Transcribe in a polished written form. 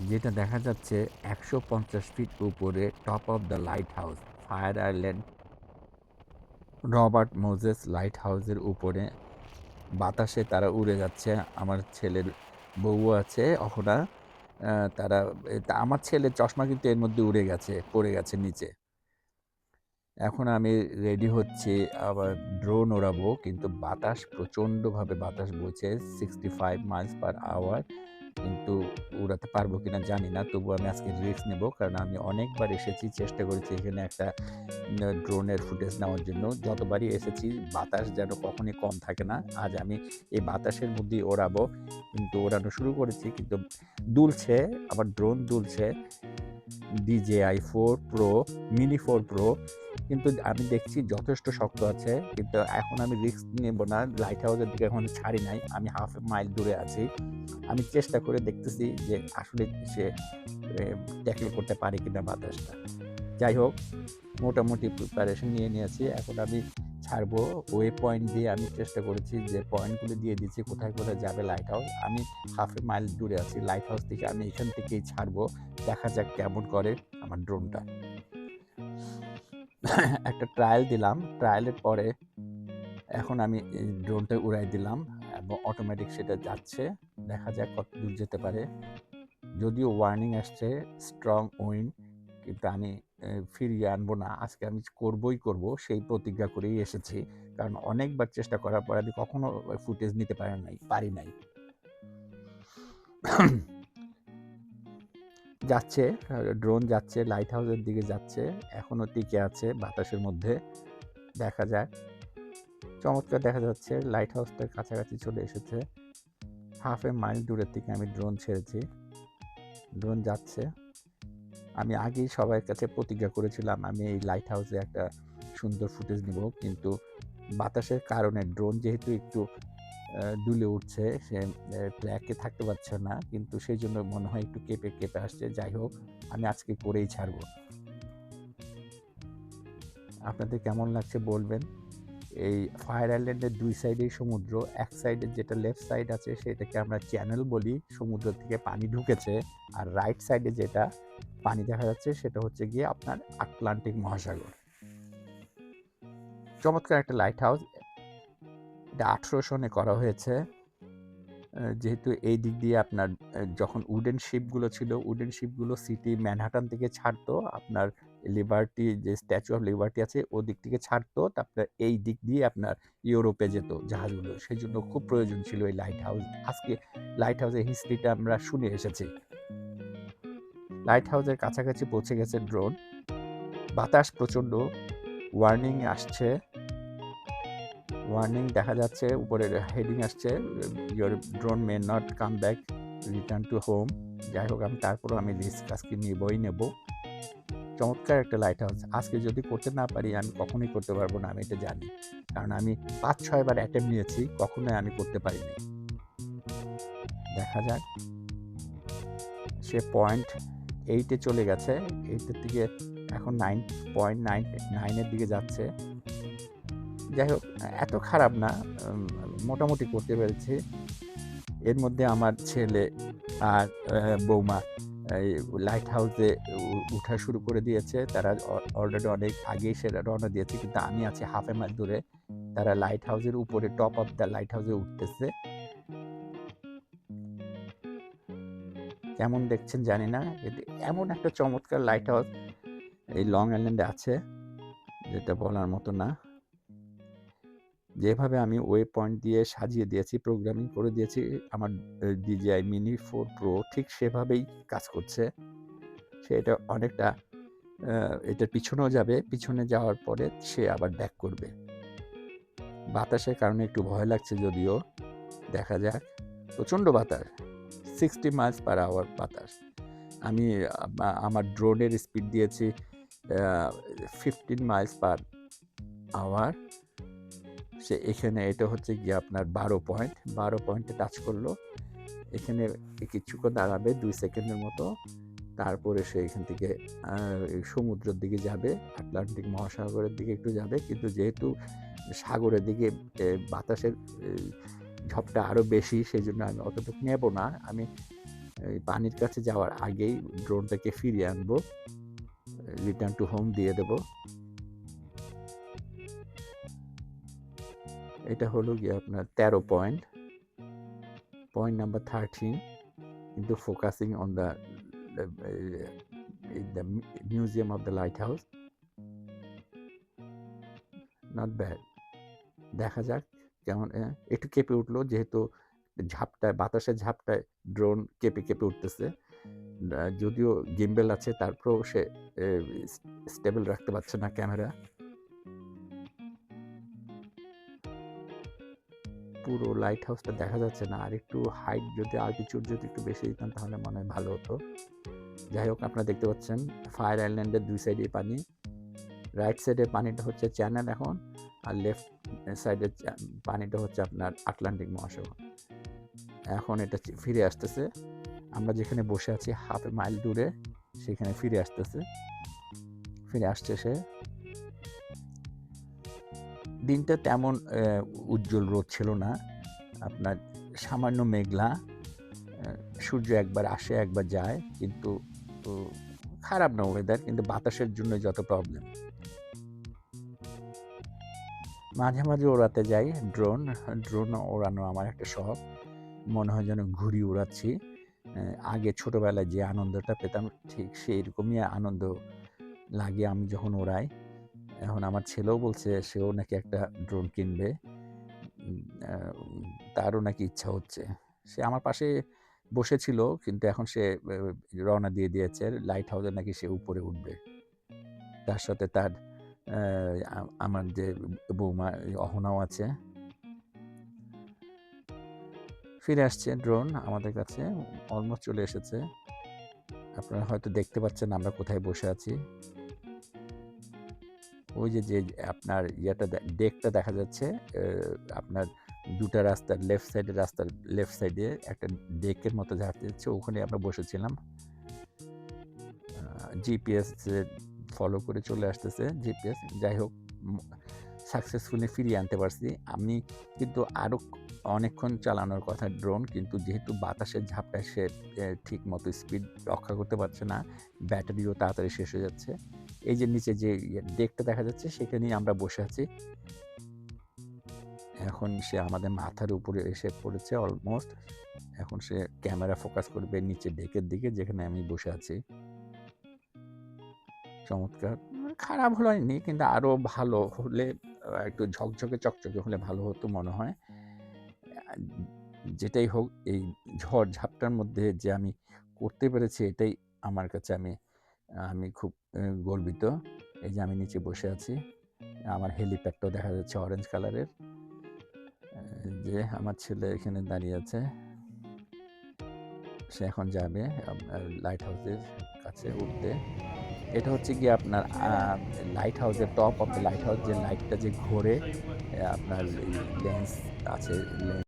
যেটা দেখা যাচ্ছে ১৫০ ফিট উপরে top of the light house, fire island Robert Moses light হাউসের উপরে বাতাসে তারা উড়ে যাচ্ছে। আমার ছেলের বউও আছে অহনা। তারা আমার ছেলের চশমা কিন্তু এর মধ্যে উড়ে গেছে, পড়ে গেছে নিচে। এখন আমি রেডি হচ্ছি, আবার ড্রোন ওড়াবো, কিন্তু বাতাস প্রচণ্ডভাবে বাতাস বইছে 65 মাইলস পার আওয়ার। কিন্তু উড়াতে পারবো কিনা জানি না। তবুও আমি আজকে রিস্ক নেব, কারণ আমি অনেকবার এসেছি, চেষ্টা করেছি এখানে একটা ড্রোনের ফুটেজ নেওয়ার জন্য। যতবারই এসেছি বাতাস যেন কখনই কম থাকে না। আজ আমি এই বাতাসের মধ্যেই ওড়াবো, কিন্তু ওড়ানো শুরু করেছি, কিন্তু দুলছে, আমার ড্রোন দুলছে। DJI 4 Pro, Mini 4 Pro, কিন্তু আমি দেখছি যথেষ্ট শক্ত আছে। কিন্তু এখন আমি রিস্ক নেব না, লাইট হাউসের দিকে এখন ছাড়ি নাই, আমি হাফ মাইল দূরে আছি। আমি চেষ্টা করে দেখতেছি যে আসলে সে ট্যাকেল করতে পারে কিনা বাতাসটা। যাই হোক, মোটামুটি প্রিপারেশন নিয়ে নিয়েছি। এখন আমি ছাড়বো। ওয়ে পয়েন্ট দিয়ে আমি চেষ্টা করেছি, যে পয়েন্টগুলো দিয়ে দিচ্ছি কোথায় কোথায় যাবে লাইট হাউস। আমি হাফ এ মাইল দূরে আছি লাইট হাউস থেকে, আমি এখান থেকেই ছাড়বো। দেখা যাক কেমন করে আমার ড্রোনটা। একটা ট্রায়াল দিলাম, ট্রায়ালের পরে এখন আমি এই ড্রোনটা উড়াই দিলাম এবং অটোমেটিক সেটা যাচ্ছে। দেখা যাক কত দূর যেতে পারে। যদিও ওয়ার্নিং আসছে স্ট্রং উইন্ড, কিন্তু আমি ফিরিয়ে আনবো না। আজকে আমি করবই করব, সেই প্রতিজ্ঞা করেই এসেছি। কারণ অনেকবার চেষ্টা করার পর আমি কখনো ফুটেজ নিতে পারি নাই। যাচ্ছে, ড্রোন যাচ্ছে, লাইট হাউসের দিকে যাচ্ছে, এখনো টিকে আছে বাতাসের মধ্যে। দেখা যাক। চমৎকার দেখা যাচ্ছে, লাইট হাউসটার কাছাকাছি চলে এসেছে। হাফ এ মাইল দূরের থেকে আমি ড্রোন ছেড়েছি, ড্রোন যাচ্ছে। আমি আগেই সবার কাছে প্রতিজ্ঞা করেছিলাম আমি এই লাইট হাউসে একটা সুন্দর ফুটেজ নিব, কিন্তু বাতাসের কারণে ড্রোন যেহেতু একটু দুলে উঠছে, সে ট্র্যাকে থাকতে পারছে না, কিন্তু সেই জন্য মনে হয় একটু কেঁপে কেঁপে আসছে। যাই হোক, আমি আজকে করেই ছাড়বো। আপনাদের কেমন লাগছে বলবেন। এই ফায়ার আইল্যান্ডের দুই সাইডেই সমুদ্র। এক সাইডে যেটা লেফট সাইড আছে সেটাকে আমরা চ্যানেল বলি, সমুদ্র থেকে পানি ঢুকেছে। আর রাইট সাইডে যেটা পানি দেখা যাচ্ছে সেটা হচ্ছে গিয়ে আপনার আটলান্টিক মহাসাগর। চমৎকার একটা লাইট হাউস। এটা 1800 সনে করা হয়েছে। যেহেতু এই দিক দিয়ে আপনার যখন উডেন শিপগুলো ছিল, উডেন শিপগুলো সিটি ম্যানহাটন থেকে ছাড়তো, আপনার লিবার্টি যে স্ট্যাচু অফ লিবার্টি আছে ওদিক থেকে ছাড়তো, তারপরে এই দিক দিয়ে আপনার ইউরোপে যেত জাহাজগুলো। সেই জন্য খুব প্রয়োজন ছিল এই লাইট হাউস। আজকে লাইট হাউসের হিস্ট্রিটা আমরা শুনে এসেছি। লাইট হাউসের কাছাকাছি পৌঁছে গেছে ড্রোন। বাতাস প্রচণ্ড, ওয়ার্নিং আসছে, ওয়ার্নিং দেখা যাচ্ছে, উপরে হেডিং আসছে, your drone may not come back, return to home. যাই হোক, তারপরও আমি রিস্ক আজকে নেব। চমৎকার একটা লাইট হাউস। আজকে যদি করতে না পারি, আমি কখনোই করতে পারবো না, আমি এটা জানি। কারণ আমি 5-6 বার অ্যাটেম্প নিয়েছি, কখনোই আমি করতে পারিনি। দেখা যাক। সে পয়েন্ট 8-এ চলে গেছে, 8-এর থেকে এখন 9.99-এর দিকে যাচ্ছে। যাই হোক, এত খারাপ না, মোটামুটি করতে পেরেছি। এর মধ্যে আমার ছেলে আর বৌমা এই লাইট হাউসে উঠা শুরু করে দিয়েছে। তারা অলরেডি অনেক আগেই সেটা রওনা দিয়েছে, কিন্তু আমি আছি হাফ এ মাইল দূরে। তারা লাইট হাউসের উপরে টপ অফ দ্য লাইট হাউসে উঠতেছে। কেমন দেখছেন জানি না, এমন একটা চমৎকার লাইট হাউস এই লং আইল্যান্ডে আছে যেটা বলার মতো না। যেভাবে আমি ওয়ে পয়েন্ট দিয়ে সাজিয়ে দিয়েছি, প্রোগ্রামিং করে দিয়েছি, আমার DJI Mini 4 Pro ঠিক সেভাবেই কাজ করছে। সেটা অনেকটা এটার পিছনেও যাবে, পিছনে যাওয়ার পরে সে আবার ব্যাক করবে। বাতাসের কারণে একটু ভয় লাগছে যদিও, দেখা যাক। প্রচণ্ড বাতাস, 60 মাইলস পার আওয়ার বাতাস। আমি আমার ড্রোনের স্পিড দিয়েছি 15 মাইলস পার আওয়ার। সে এখানে এটা হচ্ছে গিয়ে আপনার 12 পয়েন্টে টাচ করলো। এখানে কিছুক্ষণ দাঁড়াবে 2 সেকেন্ডের মতো, তারপরে সে এখান থেকে সমুদ্রের দিকে যাবে, আটলান্টিক মহাসাগরের দিকে একটু যাবে। কিন্তু যেহেতু সাগরের দিকে বাতাসের ঝপটা আরও বেশি, সেই জন্য আমি অতটুকু নেব না। আমি এই পানির কাছে যাওয়ার আগেই ড্রোনটাকে ফিরিয়ে আনবো, রিটার্ন টু হোম দিয়ে দেব। এটা হলো গিয়ে আপনার 13 পয়েন্ট, পয়েন্ট নাম্বার 13, কিন্তু focusing on the museum of the light house. Not bad. দেখা যাক কেমন। একটু কেঁপে উঠলো, যেহেতু ঝাপটায়, বাতাসের ঝাপটায় ড্রোন কেঁপে কেঁপে উঠতেছে। যদিও গিম্বেল আছে, তারপরেও সে স্টেবল রাখতে পারছে না ক্যামেরা। পুরো লাইট হাউসটা দেখা যাচ্ছে না। আর একটু হাইট, যদি আল্টিটিউড যদি একটু বেশি দিতাম তাহলে মনে হয় ভালো হতো। যাই হোক, আপনারা দেখতে পাচ্ছেন ফায়ার আইল্যান্ডের দুই সাইডে পানি। রাইট সাইডে পানিটা হচ্ছে চ্যানেল এখন, আর লেফট সাইডের পানিটা হচ্ছে আপনার আটলান্টিক মহাসাগর। এখন এটা ফিরে আসতেছে। আমরা যেখানে বসে আছি হাফ এ মাইল দূরে, সেখানে ফিরে আসতেছে, ফিরে আসছে সে। দিনটা তেমন উজ্জ্বল রোদ ছিল না, আপনার সামান্য মেঘলা। সূর্য একবার আসে একবার যায়, কিন্তু খারাপ না ওয়েদার, কিন্তু বাতাসের জন্য যত প্রবলেম। মাঝে মাঝে ওড়াতে যাই ড্রোন। ড্রোন ওড়ানো আমার একটা শখ। মনে হয় যেন ঘুড়ি উড়াচ্ছি। আগে ছোটোবেলায় যে আনন্দটা পেতাম, ঠিক সেই রকমই আনন্দ লাগে আমি যখন ওড়াই। এখন আমার ছেলেও বলছে সেও নাকি একটা ড্রোন কিনবে, তারও নাকি ইচ্ছা হচ্ছে। সে আমার পাশে বসেছিল, কিন্তু এখন সে রওনা দিয়ে দিয়েছে। লাইট হাউসে নাকি সে উপরে উঠবে, তার সাথে তার আমার যে বৌমা অহনাও আছে। ফিরে আসছে ড্রোন আমাদের কাছে, অলমোস্ট চলে এসেছে। আপনারা হয়তো দেখতে পাচ্ছেন আমরা কোথায় বসে আছি। ওই যে যে আপনার ডেকটা দেখা যাচ্ছে, আপনার দুটা রাস্তার লেফট সাইডে একটা ডেকের মতো দেখা যাচ্ছে, ওখানে আমরা বসেছিলাম। জিপিএস ফলো করে চলে আসতেছে জিপিএস। যাই হোক, সাকসেসফুলি ফিরিয়ে আনতে পারছি আমি। কিন্তু আরও অনেকক্ষণ চালানোর কথা ড্রোন, কিন্তু যেহেতু বাতাসের ঝাপটায় সে ঠিক মতো স্পিড রক্ষা করতে পারছে না, ব্যাটারিও তাড়াতাড়ি শেষ হয়ে যাচ্ছে। এই যে নিচে যে ডেকটা দেখা যাচ্ছে, সেখানেই আমরা বসে আছি। এখন সে আমাদের মাথার উপরে এসে পড়েছে অলমোস্ট। এখন সে ক্যামেরা ফোকাস করবে নিচে ডেকের দিকে, যেখানে আমি বসে আছি। চমৎকার। খারাপ হয়নি, কিন্তু আরও ভালো হলে, একটু ঝকঝকে চকচকে হলে ভালো হতো মনে হয়। যেটাই হোক, এই ঝড় ঝাপটার মধ্যে যে আমি করতে পেরেছি, এটাই আমার কাছে আমি খুব গর্বিত। এই যে আমি নিচে বসে আছি, আমার হেলিপ্যাডটাও দেখা যাচ্ছে অরেঞ্জ কালারের। যে আমার ছেলে এখানে দাঁড়িয়ে আছে, সে এখন যাবে আপনার লাইট হাউসের কাছে উঠতে। এটা হচ্ছে গিয়ে আপনার লাইট হাউসের top of the light house, যে লাইটটা যে ঘোরে, আপনার লেন্স আছে,